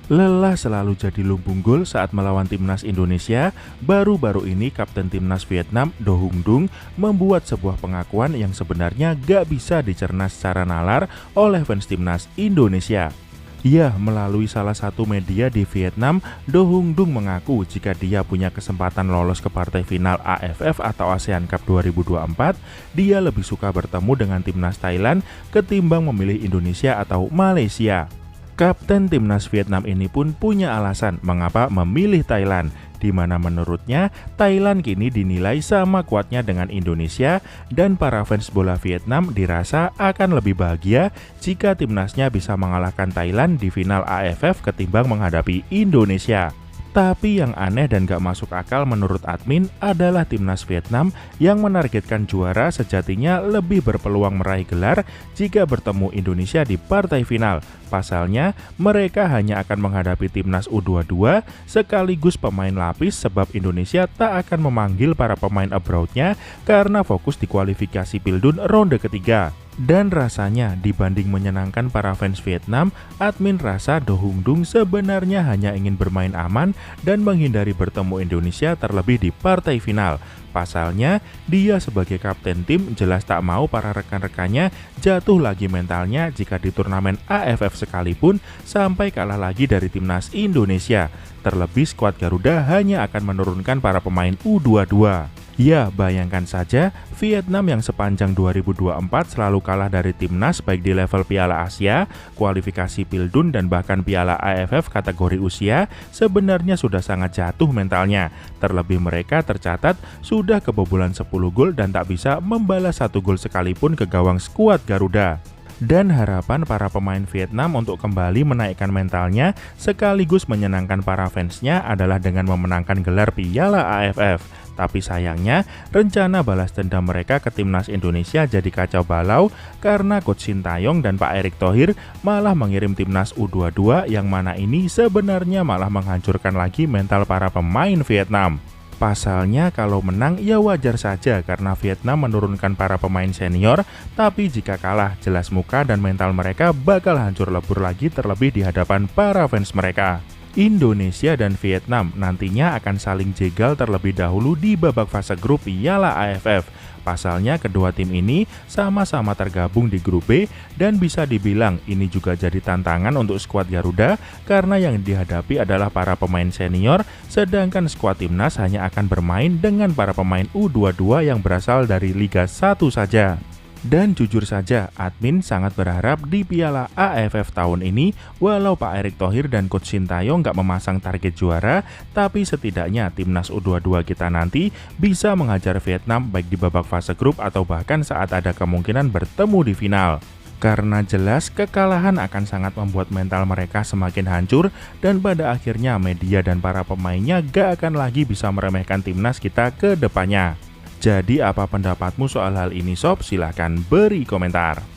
Lelah selalu jadi lumbung gol saat melawan timnas Indonesia, baru-baru ini Kapten Timnas Vietnam Do Hung Dung membuat sebuah pengakuan yang sebenarnya gak bisa dicerna secara nalar oleh fans timnas Indonesia. Ya, melalui salah satu media di Vietnam, Do Hung Dung mengaku jika dia punya kesempatan lolos ke partai final AFF atau ASEAN Cup 2024, dia lebih suka bertemu dengan timnas Thailand ketimbang memilih Indonesia atau Malaysia. Kapten timnas Vietnam ini pun punya alasan mengapa memilih Thailand, di mana menurutnya Thailand kini dinilai sama kuatnya dengan Indonesia dan para fans bola Vietnam dirasa akan lebih bahagia jika timnasnya bisa mengalahkan Thailand di final AFF ketimbang menghadapi Indonesia. Tapi yang aneh dan gak masuk akal menurut admin adalah timnas Vietnam yang menargetkan juara sejatinya lebih berpeluang meraih gelar jika bertemu Indonesia di partai final. Pasalnya, mereka hanya akan menghadapi timnas U22 sekaligus pemain lapis sebab Indonesia tak akan memanggil para pemain abroad-nya karena fokus di kualifikasi Pildun ronde ketiga. Dan rasanya dibanding menyenangkan para fans Vietnam, admin rasa Do Hung Dung sebenarnya hanya ingin bermain aman dan menghindari bertemu Indonesia terlebih di partai final. Pasalnya, dia sebagai kapten tim jelas tak mau para rekan-rekannya jatuh lagi mentalnya jika di turnamen AFF sekalipun sampai kalah lagi dari timnas Indonesia. Terlebih skuad Garuda hanya akan menurunkan para pemain U22. Ya, bayangkan saja Vietnam yang sepanjang 2024 selalu kalah dari timnas baik di level Piala Asia, kualifikasi Pildun dan bahkan Piala AFF kategori usia sebenarnya sudah sangat jatuh mentalnya. Terlebih mereka tercatat sudah kebobolan 10 gol dan tak bisa membalas 1 gol sekalipun ke gawang skuad Garuda. Dan harapan para pemain Vietnam untuk kembali menaikkan mentalnya sekaligus menyenangkan para fansnya adalah dengan memenangkan gelar Piala AFF. Tapi sayangnya, rencana balas dendam mereka ke timnas Indonesia jadi kacau balau karena Coach Sintayong dan Pak Erick Thohir malah mengirim timnas U22 yang mana ini sebenarnya malah menghancurkan lagi mental para pemain Vietnam. Pasalnya kalau menang ya wajar saja karena Vietnam menurunkan para pemain senior, tapi jika kalah jelas muka dan mental mereka bakal hancur lebur lagi terlebih di hadapan para fans mereka. Indonesia dan Vietnam nantinya akan saling jegal terlebih dahulu di babak fase grup Piala AFF. Pasalnya kedua tim ini sama-sama tergabung di grup B dan bisa dibilang ini juga jadi tantangan untuk skuad Garuda karena yang dihadapi adalah para pemain senior sedangkan skuad timnas hanya akan bermain dengan para pemain U22 yang berasal dari Liga 1 saja. Dan jujur saja, admin sangat berharap di Piala AFF tahun ini, walau Pak Erick Thohir dan Coach Sintayong nggak memasang target juara, tapi setidaknya timnas U22 kita nanti bisa menghajar Vietnam baik di babak fase grup atau bahkan saat ada kemungkinan bertemu di final. Karena jelas kekalahan akan sangat membuat mental mereka semakin hancur dan pada akhirnya media dan para pemainnya gak akan lagi bisa meremehkan timnas kita ke depannya. Jadi apa pendapatmu soal hal ini sob? Silahkan beri komentar.